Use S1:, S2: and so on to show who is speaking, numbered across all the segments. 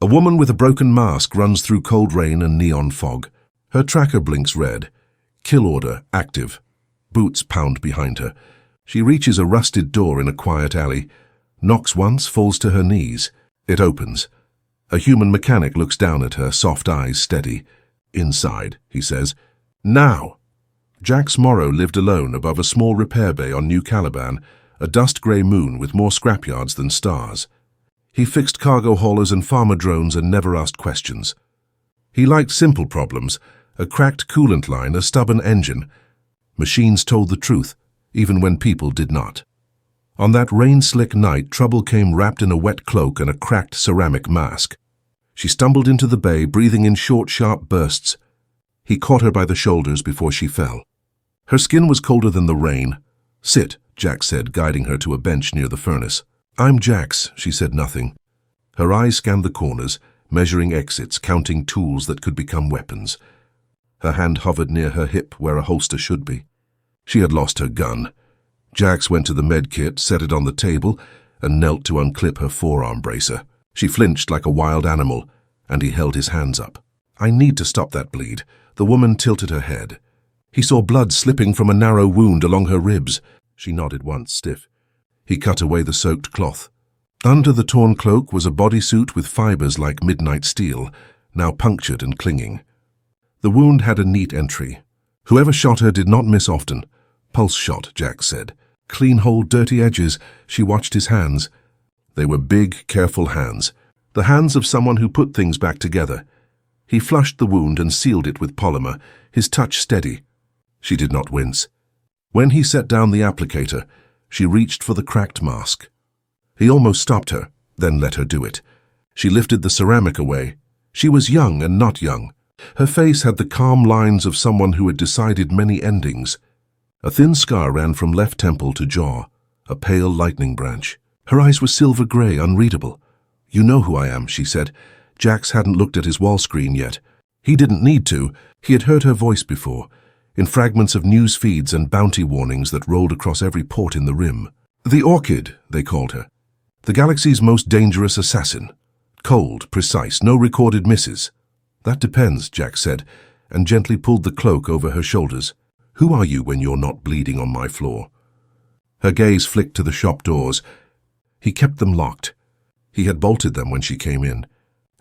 S1: A woman with a broken mask runs through cold rain and neon fog. Her tracker blinks red. Kill order active. Boots pound behind her. She reaches a rusted door in a quiet alley. Knocks once, falls to her knees. It opens. A human mechanic looks down at her, soft eyes steady. "Inside," he says. "Now!" Jax Morrow lived alone above a small repair bay on New Caliban, a dust-grey moon with more scrapyards than stars. He fixed cargo haulers and farmer drones and never asked questions. He liked simple problems, a cracked coolant line, a stubborn engine. Machines told the truth, even when people did not. On that rain-slick night, trouble came wrapped in a wet cloak and a cracked ceramic mask. She stumbled into the bay, breathing in short, sharp bursts. He caught her by the shoulders before she fell. Her skin was colder than the rain. "Sit," Jax said, guiding her to a bench near the furnace. "I'm Jax," she said nothing. Her eyes scanned the corners, measuring exits, counting tools that could become weapons. Her hand hovered near her hip where a holster should be. She had lost her gun. Jax went to the med kit, set it on the table, and knelt to unclip her forearm bracer. She flinched like a wild animal, and he held his hands up. "I need to stop that bleed." The woman tilted her head. He saw blood slipping from a narrow wound along her ribs. She nodded once, stiff. He cut away the soaked cloth. Under the torn cloak was a bodysuit with fibers like midnight steel, now punctured and clinging. The wound had a neat entry. Whoever shot her did not miss often. "Pulse shot," Jax said. "Clean hole, dirty edges." She watched his hands. They were big, careful hands. The hands of someone who put things back together. He flushed the wound and sealed it with polymer, his touch steady. She did not wince. When he set down the applicator, she reached for the cracked mask. He almost stopped her, then let her do it. She lifted the ceramic away. She was young and not young. Her face had the calm lines of someone who had decided many endings. A thin scar ran from left temple to jaw, a pale lightning branch. Her eyes were silver-gray, unreadable. "You know who I am," she said. Jax hadn't looked at his wall screen yet. He didn't need to. He had heard her voice before, in fragments of news feeds and bounty warnings that rolled across every port in the rim. The Orchid, they called her. The galaxy's most dangerous assassin. Cold, precise, no recorded misses. "That depends," Jax said, and gently pulled the cloak over her shoulders. "Who are you when you're not bleeding on my floor?" Her gaze flicked to the shop doors. He kept them locked. He had bolted them when she came in.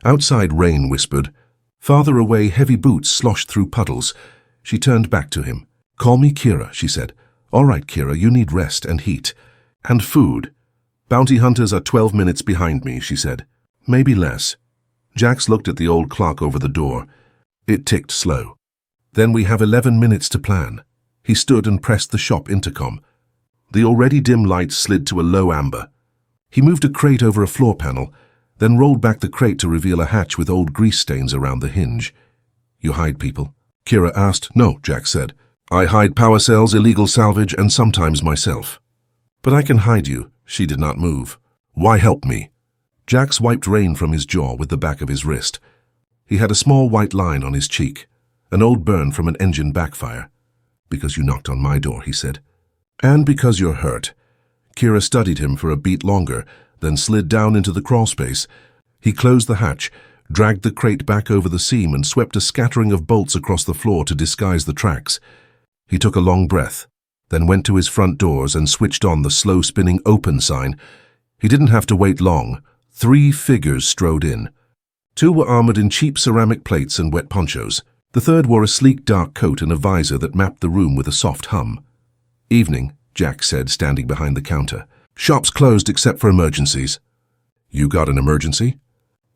S1: Outside, rain whispered. Farther away, heavy boots sloshed through puddles. She turned back to him. "Call me Kira," she said. "All right, Kira, you need rest and heat. And food. Bounty hunters are 12 minutes behind me," she said. "Maybe less." Jax looked at the old clock over the door. It ticked slow. "Then we have 11 minutes to plan." He stood and pressed the shop intercom. The already dim lights slid to a low amber. He moved a crate over a floor panel, then rolled back the crate to reveal a hatch with old grease stains around the hinge. "You hide people?" Kira asked. "No," Jax said. "I hide power cells, illegal salvage, and sometimes myself." "But I can hide you." She did not move. "Why help me?" Jax wiped rain from his jaw with the back of his wrist. He had a small white line on his cheek, an old burn from an engine backfire. "Because you knocked on my door," he said. "And because you're hurt." Kira studied him for a beat longer, then slid down into the crawlspace. He closed the hatch, dragged the crate back over the seam, and swept a scattering of bolts across the floor to disguise the tracks. He took a long breath, then went to his front doors and switched on the slow-spinning open sign. He didn't have to wait long. 3 figures strode in. 2 were armored in cheap ceramic plates and wet ponchos. The third wore a sleek dark coat and a visor that mapped the room with a soft hum. "Evening," Jax said, standing behind the counter. "Shop's closed except for emergencies." "You got an emergency?"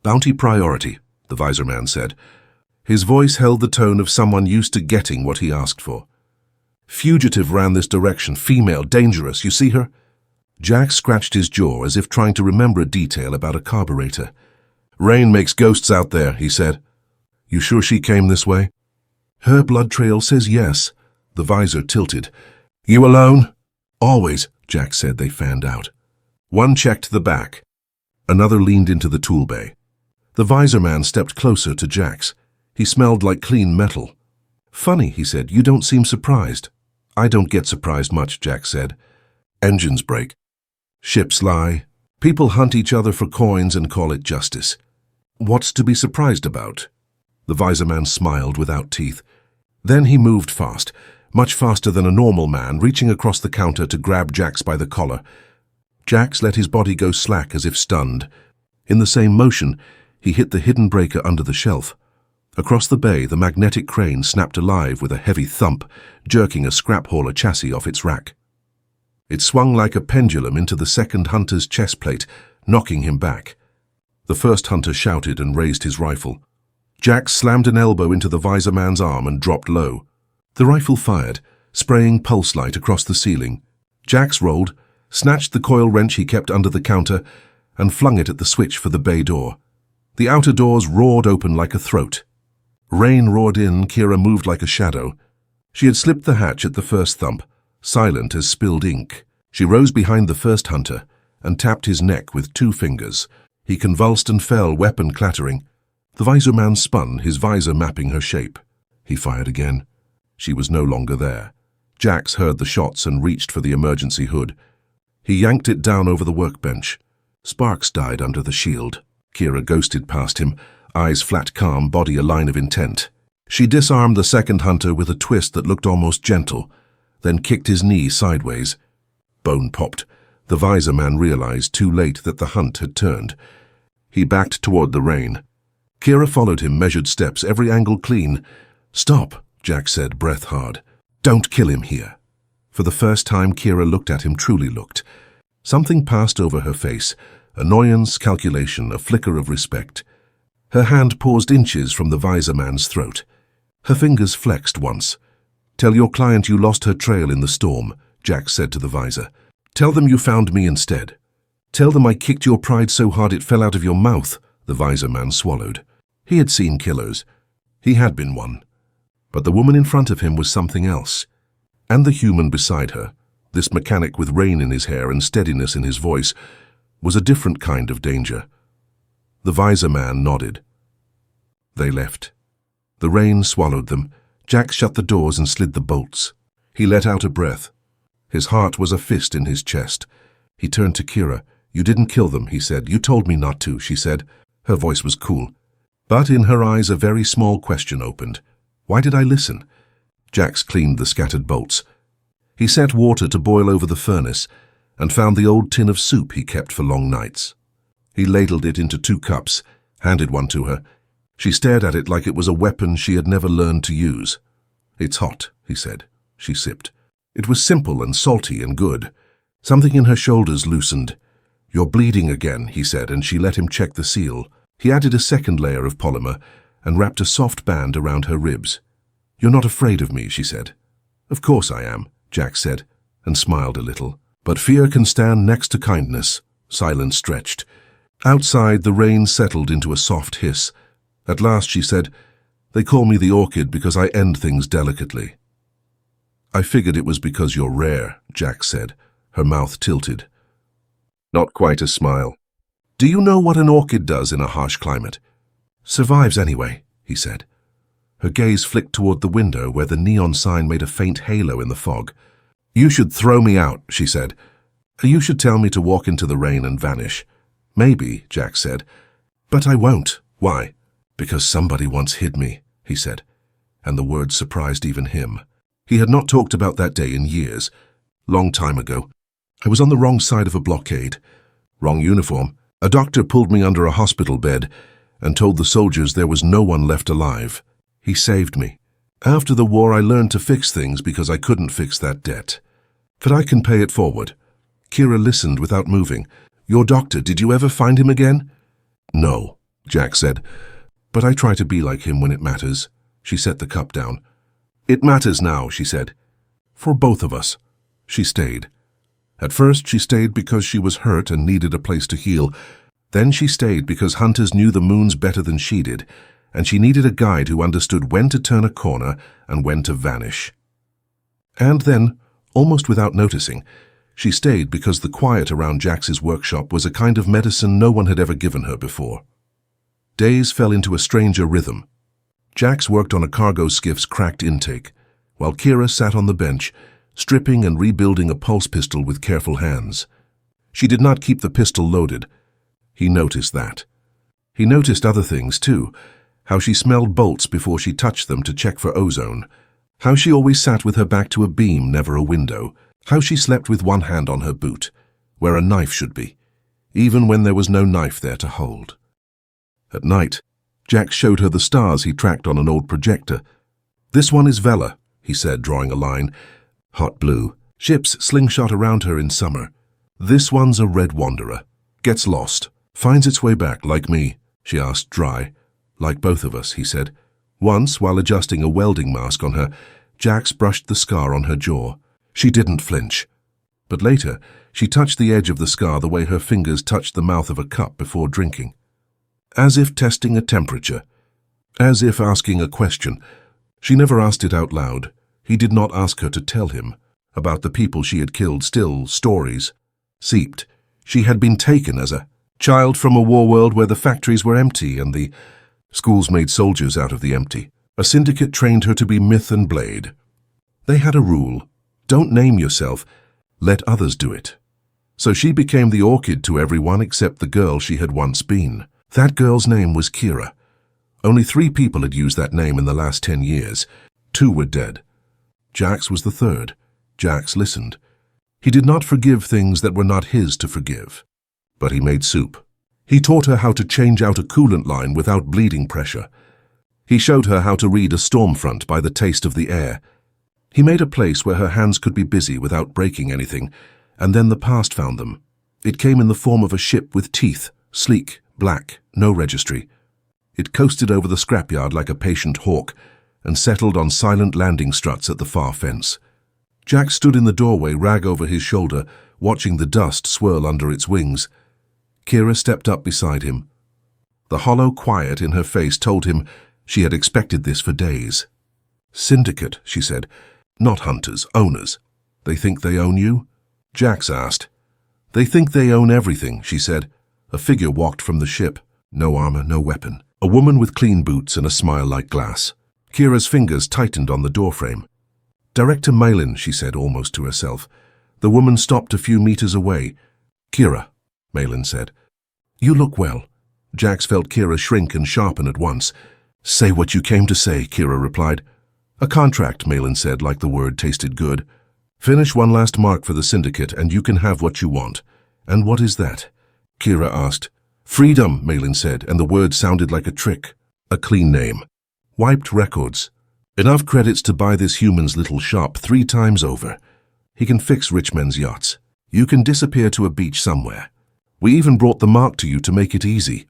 S1: "Bounty priority," the visor man said. His voice held the tone of someone used to getting what he asked for. "Fugitive ran this direction, female, dangerous. You see her?" Jax scratched his jaw as if trying to remember a detail about a carburetor. "Rain makes ghosts out there," he said. "You sure she came this way?" "Her blood trail says yes." The visor tilted. "You alone?" "Always," Jax said. They fanned out. One checked the back. Another leaned into the tool bay. The visor man stepped closer to Jax. He smelled like clean metal. "Funny," he said. "You don't seem surprised." "I don't get surprised much," Jax said. "Engines break. Ships lie. People hunt each other for coins and call it justice." What's to be surprised about? The visor man smiled without teeth. Then he moved fast, much faster than a normal man, reaching across the counter to grab Jax by the collar. Jax let his body go slack as if stunned. In the same motion, he hit the hidden breaker under the shelf. Across the bay, the magnetic crane snapped alive with a heavy thump, jerking a scrap hauler chassis off its rack. It swung like a pendulum into the second hunter's chest plate, knocking him back. The first hunter shouted and raised his rifle. Jax slammed an elbow into the visor man's arm and dropped low. The rifle fired, spraying pulse light across the ceiling. Jax rolled, snatched the coil wrench he kept under the counter, and flung it at the switch for the bay door. The outer doors roared open like a throat. Rain roared in. Kira moved like a shadow. She had slipped the hatch at the first thump, silent as spilled ink. She rose behind the first hunter and tapped his neck with 2 fingers. He convulsed and fell, weapon clattering. The visor man spun, his visor mapping her shape. He fired again. She was no longer there. Jax heard the shots and reached for the emergency hood. He yanked it down over the workbench. Sparks died under the shield. Kira ghosted past him, eyes flat calm, body a line of intent. She disarmed the second hunter with a twist that looked almost gentle, then kicked his knee sideways. Bone popped. The visor man realized too late that the hunt had turned. He backed toward the rain. Kira followed him, measured steps, every angle clean. "Stop," Jax said, breath hard. "Don't kill him here." For the first time, Kira looked at him, truly looked. Something passed over her face, annoyance, calculation, a flicker of respect. Her hand paused inches from the visor man's throat. Her fingers flexed once. "Tell your client you lost her trail in the storm," Jax said to the visor. "Tell them you found me instead. Tell them I kicked your pride so hard it fell out of your mouth." The visor man swallowed. He had seen killers. He had been one. But the woman in front of him was something else. And the human beside her, this mechanic with rain in his hair and steadiness in his voice, was a different kind of danger. The visor man nodded. They left. The rain swallowed them. Jax shut the doors and slid the bolts. He let out a breath. His heart was a fist in his chest. He turned to Kira. "You didn't kill them," he said. "You told me not to," she said. Her voice was cool. But in her eyes a very small question opened. "Why did I listen?" Jax cleaned the scattered bolts. He set water to boil over the furnace and found the old tin of soup he kept for long nights. He ladled it into 2 cups, handed one to her. She stared at it like it was a weapon she had never learned to use. "It's hot," he said. She sipped. It was simple and salty and good. Something in her shoulders loosened. "You're bleeding again," he said, and she let him check the seal. He added a second layer of polymer and wrapped a soft band around her ribs. "You're not afraid of me," she said. "Of course I am," Jax said, and smiled a little. "But fear can stand next to kindness." Silence stretched. Outside, the rain settled into a soft hiss. At last she said, "They call me the orchid because I end things delicately." "I figured it was because you're rare," Jax said, her mouth tilted. Not quite a smile. "Do you know what an orchid does in a harsh climate?" "Survives anyway," he said. Her gaze flicked toward the window where the neon sign made a faint halo in the fog. "You should throw me out," she said. "You should tell me to walk into the rain and vanish." "Maybe," Jax said. "But I won't." "Why?" "Because somebody once hid me," he said, and the words surprised even him. He had not talked about that day in years. Long time ago. I was on the wrong side of a blockade. Wrong uniform. A doctor pulled me under a hospital bed and told the soldiers there was no one left alive. He saved me. After the war, I learned to fix things because I couldn't fix that debt. But I can pay it forward. Kira listened without moving. "Your doctor, did you ever find him again?" "No," Jax said. "But I try to be like him when it matters." She set the cup down. "It matters now," she said. "For both of us." She stayed. At first, she stayed because she was hurt and needed a place to heal. Then she stayed because hunters knew the moons better than she did, and she needed a guide who understood when to turn a corner and when to vanish. And then, almost without noticing, she stayed because the quiet around Jax's workshop was a kind of medicine no one had ever given her before. Days fell into a stranger rhythm. Jax worked on a cargo skiff's cracked intake, while Kira sat on the bench, stripping and rebuilding a pulse pistol with careful hands. She did not keep the pistol loaded. He noticed that. He noticed other things, too. How she smelled bolts before she touched them to check for ozone. How she always sat with her back to a beam, never a window. How she slept with one hand on her boot, where a knife should be, even when there was no knife there to hold. At night, Jack showed her the stars he tracked on an old projector. "This one is Vela," he said, drawing a line. "Hot blue. Ships slingshot around her in summer. This one's a red wanderer. Gets lost. Finds its way back, like me," she asked, dry. "Like both of us," he said. Once, while adjusting a welding mask on her, Jax brushed the scar on her jaw. She didn't flinch. But later, she touched the edge of the scar the way her fingers touched the mouth of a cup before drinking. As if testing a temperature. As if asking a question. She never asked it out loud. He did not ask her to tell him. About the people she had killed, still, stories. Seeped. She had been taken as a child from a war world where the factories were empty and the schools made soldiers out of the empty. A syndicate trained her to be myth and blade. They had a rule. Don't name yourself. Let others do it. So she became the orchid to everyone except the girl she had once been. That girl's name was Kira. Only 3 people had used that name in the last 10 years. 2 were dead. Jax was the 3rd. Jax listened. He did not forgive things that were not his to forgive. But he made soup. He taught her how to change out a coolant line without bleeding pressure. He showed her how to read a storm front by the taste of the air. He made a place where her hands could be busy without breaking anything, and then the past found them. It came in the form of a ship with teeth, sleek, black, no registry. It coasted over the scrapyard like a patient hawk and settled on silent landing struts at the far fence. Jack stood in the doorway, rag over his shoulder, watching the dust swirl under its wings. Kira stepped up beside him. The hollow quiet in her face told him she had expected this for days. "Syndicate," she said. "Not hunters, owners. They think they own you?" Jax asked. "They think they own everything," she said. A figure walked from the ship. No armor, no weapon. A woman with clean boots and a smile like glass. Kira's fingers tightened on the doorframe. "Director Malin," she said, almost to herself. The woman stopped a few meters away. "Kira," Malin said. "You look well." Jax felt Kira shrink and sharpen at once. "Say what you came to say," Kira replied. "A contract," Malin said, like the word tasted good. "Finish one last mark for the syndicate and you can have what you want." "And what is that?" Kira asked. "Freedom," Malin said, and the word sounded like a trick. A clean name. Wiped records. Enough credits to buy this human's little shop 3 times over. He can fix rich men's yachts. You can disappear to a beach somewhere. We even brought the mark to you to make it easy.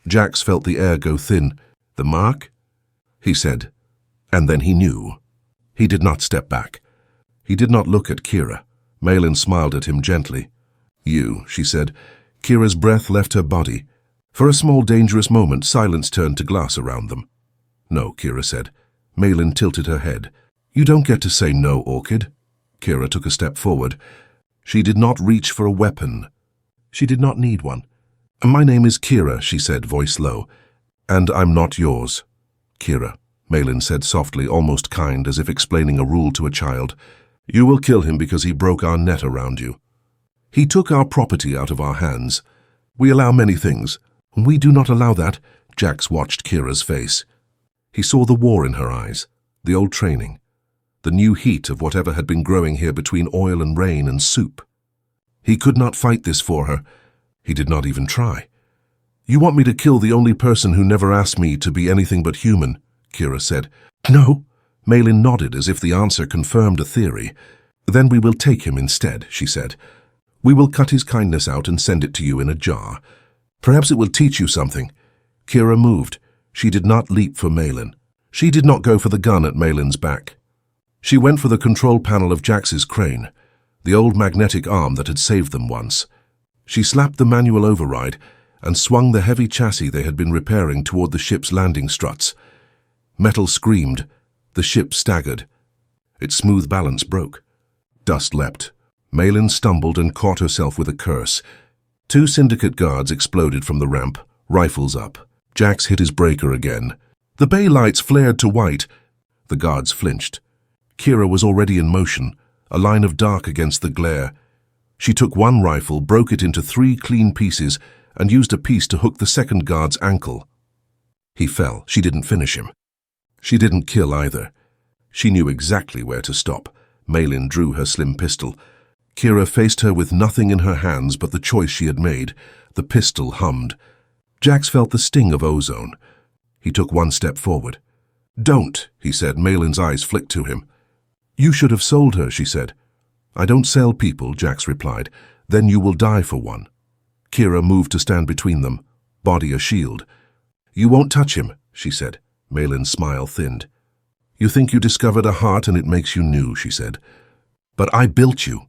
S1: Jax felt the air go thin. "The mark?" he said. And then he knew. He did not step back. He did not look at Kira. Malin smiled at him gently. "You," she said. Kira's breath left her body. For a small dangerous moment, silence turned to glass around them. "No," Kira said. Malin tilted her head. "You don't get to say no, Orchid." Kira took a step forward. She did not reach for a weapon. She did not need one. "My name is Kira," she said, voice low. "And I'm not yours." "Kira," Malin said softly, almost kind, as if explaining a rule to a child. "You will kill him because he broke our net around you. He took our property out of our hands. We allow many things. We do not allow that." Jax watched Kira's face. He saw the war in her eyes, the old training, the new heat of whatever had been growing here between oil and rain and soup. He could not fight this for her. He did not even try. "You want me to kill the only person who never asked me to be anything but human," Kira said. "No." Malin nodded as if the answer confirmed a theory. "Then we will take him instead," she said. "We will cut his kindness out and send it to you in a jar. Perhaps it will teach you something." Kira moved. She did not leap for Malin. She did not go for the gun at Malin's back. She went for the control panel of Jax's crane, the old magnetic arm that had saved them once. She slapped the manual override and swung the heavy chassis they had been repairing toward the ship's landing struts. Metal screamed. The ship staggered. Its smooth balance broke. Dust leapt. Malin stumbled and caught herself with a curse. 2 syndicate guards exploded from the ramp, rifles up. Jax hit his breaker again. The bay lights flared to white. The guards flinched. Kira was already in motion, a line of dark against the glare. She took one rifle, broke it into 3 clean pieces, and used a piece to hook the second guard's ankle. He fell. She didn't finish him. She didn't kill either. She knew exactly where to stop. Malin drew her slim pistol. Kira faced her with nothing in her hands but the choice she had made. The pistol hummed. Jax felt the sting of ozone. He took one step forward. "Don't," he said. Malin's eyes flicked to him. "You should have sold her," she said. "I don't sell people," Jax replied. "Then you will die for one." Kira moved to stand between them, body a shield. "You won't touch him," she said. Malin's smile thinned. "You think you discovered a heart and it makes you new," she said. "But I built you.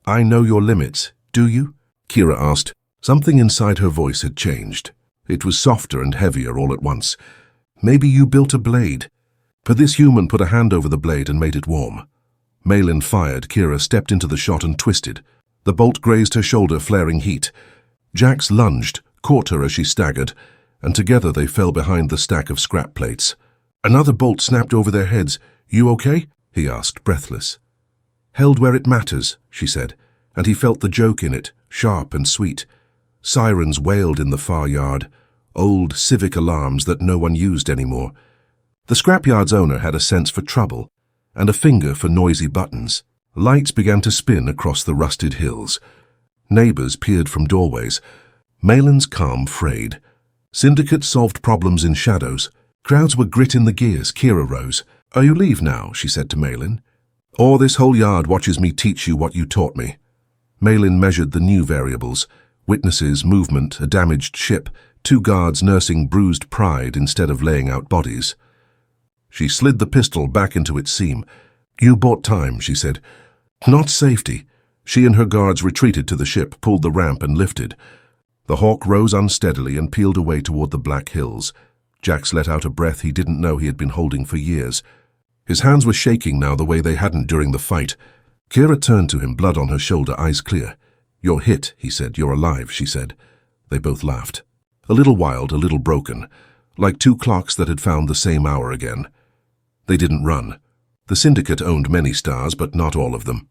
S1: I know your limits. Do you?" Kira asked. Something inside her voice had changed. It was softer and heavier all at once. "Maybe you built a blade." But this human put a hand over the blade and made it warm. Malin fired. Kira stepped into the shot and twisted. The bolt grazed her shoulder, flaring heat. Jax lunged, caught her as she staggered, and together they fell behind the stack of scrap plates. Another bolt snapped over their heads. "You okay?" he asked, breathless. "Held where it matters," she said, and he felt the joke in it, sharp and sweet. Sirens wailed in the far yard, old civic alarms that no one used anymore. The scrapyard's owner had a sense for trouble and a finger for noisy buttons. Lights began to spin across the rusted hills. Neighbors peered from doorways. Malin's calm frayed. Syndicates solved problems in shadows. Crowds were grit in the gears. Kira rose. "Are you leave now?" she said to Malin. "Or this whole yard watches me teach you what you taught me." Malin measured the new variables. Witnesses, movement, a damaged ship, 2 guards nursing bruised pride instead of laying out bodies. She slid the pistol back into its seam. "You bought time," she said. "Not safety." She and her guards retreated to the ship, pulled the ramp and lifted. The Hawk rose unsteadily and peeled away toward the black hills. Jax let out a breath he didn't know he had been holding for years. His hands were shaking now the way they hadn't during the fight. Kira turned to him, blood on her shoulder, eyes clear. "You're hit," he said. "You're alive," she said. They both laughed. A little wild, a little broken, like 2 clocks that had found the same hour again. They didn't run. The Syndicate owned many stars, but not all of them.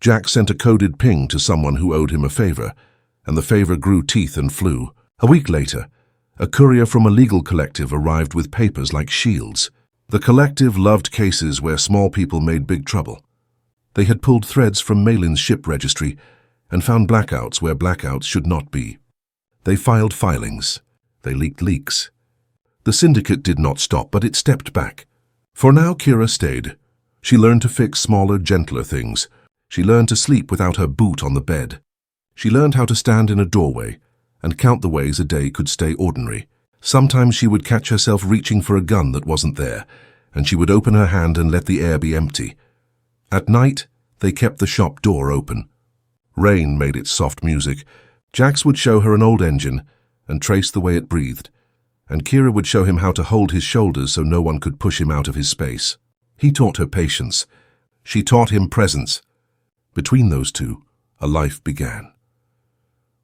S1: Jax sent a coded ping to someone who owed him a favor, and the favor grew teeth and flew. A week later, a courier from a legal collective arrived with papers like shields. The collective loved cases where small people made big trouble. They had pulled threads from Malin's ship registry and found blackouts where blackouts should not be. They filed filings. They leaked leaks. The Syndicate did not stop, but it stepped back. For now, Kira stayed. She learned to fix smaller, gentler things. She learned to sleep without her boot on the bed. She learned how to stand in a doorway and count the ways a day could stay ordinary. Sometimes she would catch herself reaching for a gun that wasn't there, and she would open her hand and let the air be empty. At night, they kept the shop door open. Rain made its soft music. Jax would show her an old engine and trace the way it breathed, and Kira would show him how to hold his shoulders so no one could push him out of his space. He taught her patience. She taught him presence. Between those two, a life began.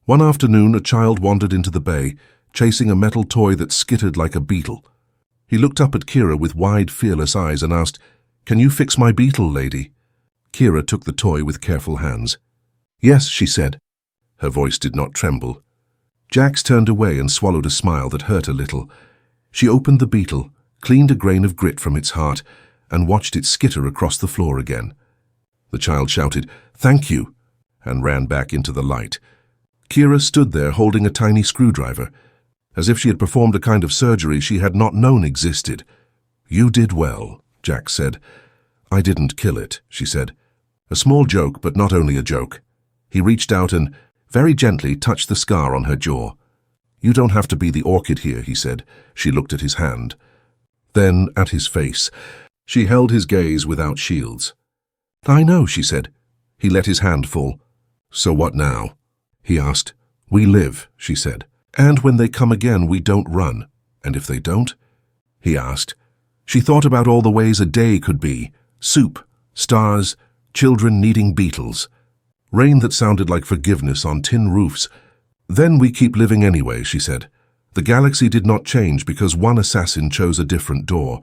S1: One afternoon, a child wandered into the bay, chasing a metal toy that skittered like a beetle. He looked up at Kira with wide, fearless eyes and asked, "Can you fix my beetle, lady?" Kira took the toy with careful hands. "Yes," she said. Her voice did not tremble. Jax turned away and swallowed a smile that hurt a little. She opened the beetle, cleaned a grain of grit from its heart, and watched it skitter across the floor again. The child shouted, "Thank you," and ran back into the light. Kira stood there holding a tiny screwdriver, as if she had performed a kind of surgery she had not known existed. "You did well," Jax said. "I didn't kill it," she said. A small joke, but not only a joke. He reached out and, very gently, touched the scar on her jaw. "You don't have to be the orchid here," he said. She looked at his hand. Then at his face. She held his gaze without shields. "I know," she said. He let his hand fall. "So what now?" he asked. "We live," she said. "And when they come again, we don't run. And if they don't?" he asked. She thought about all the ways a day could be. Soup, stars, children needing beetles. Rain that sounded like forgiveness on tin roofs. "Then we keep living anyway," she said. The galaxy did not change because one assassin chose a different door.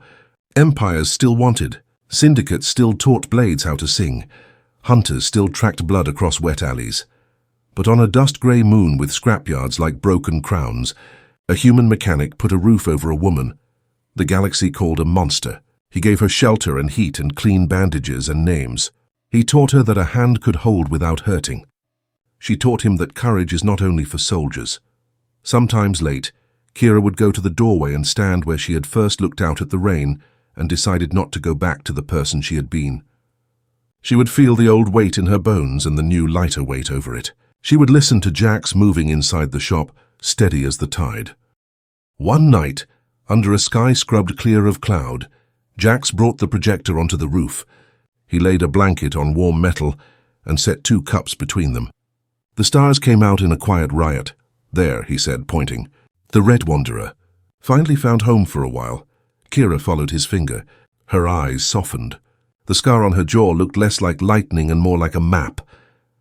S1: Empires still wanted. Syndicates still taught blades how to sing. Hunters still tracked blood across wet alleys. But on a dust-grey moon with scrapyards like broken crowns, a human mechanic put a roof over a woman the galaxy called a monster. He gave her shelter and heat and clean bandages and names. He taught her that a hand could hold without hurting. She taught him that courage is not only for soldiers. Sometimes late, Kira would go to the doorway and stand where she had first looked out at the rain and decided not to go back to the person she had been. She would feel the old weight in her bones and the new lighter weight over it. She would listen to Jax moving inside the shop, steady as the tide. One night, under a sky scrubbed clear of cloud, Jax brought the projector onto the roof. He laid a blanket on warm metal and set 2 cups between them. The stars came out in a quiet riot. There, he said, pointing. The Red Wanderer. Finally found home for a while. Kira followed his finger. Her eyes softened. The scar on her jaw looked less like lightning and more like a map.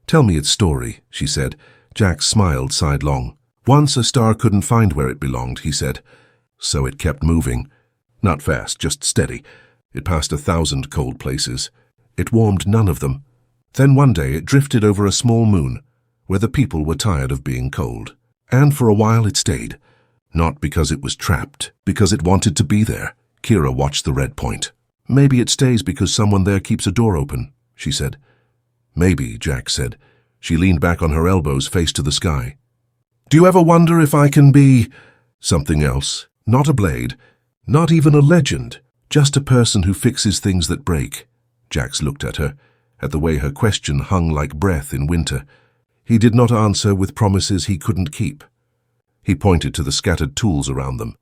S1: Tell me its story, she said. Jax smiled sidelong. Once a star couldn't find where it belonged, he said. So it kept moving. Not fast, just steady. It passed 1,000 cold places. It warmed none of them. Then one day it drifted over a small moon, where the people were tired of being cold. And for a while it stayed. Not because it was trapped, because it wanted to be there. Kira watched the red point. Maybe it stays because someone there keeps a door open, she said. Maybe, Jax said. She leaned back on her elbows, face to the sky. Do you ever wonder if I can be something else? Not a blade, not even a legend, just a person who fixes things that break. Jax looked at her, at the way her question hung like breath in winter. He did not answer with promises he couldn't keep. He pointed to the scattered tools around them.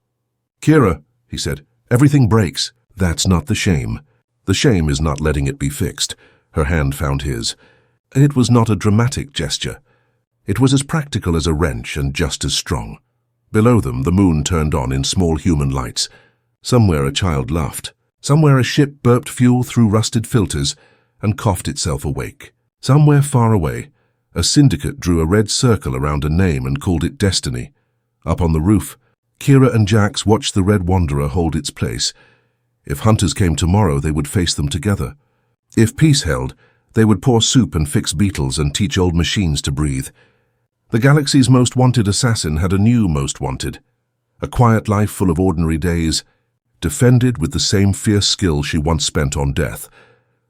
S1: Kira, he said, everything breaks. That's not the shame. The shame is not letting it be fixed. Her hand found his. It was not a dramatic gesture. It was as practical as a wrench and just as strong. Below them, the moon turned on in small human lights. Somewhere a child laughed. Somewhere a ship burped fuel through rusted filters and coughed itself awake. Somewhere far away, a syndicate drew a red circle around a name and called it Destiny. Up on the roof, Kira and Jax watched the Red Wanderer hold its place. If hunters came tomorrow, they would face them together. If peace held, they would pour soup and fix beetles and teach old machines to breathe. The galaxy's most wanted assassin had a new most wanted. A quiet life full of ordinary days, defended with the same fierce skill she once spent on death.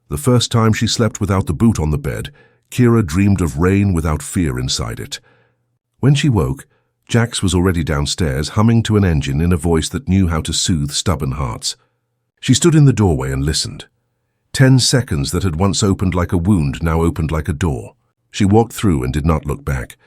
S1: The first time she slept without the boot on the bed, Kira dreamed of rain without fear inside it. When she woke, Jax was already downstairs, humming to an engine in a voice that knew how to soothe stubborn hearts. She stood in the doorway and listened. 10 seconds that had once opened like a wound now opened like a door. She walked through and did not look back.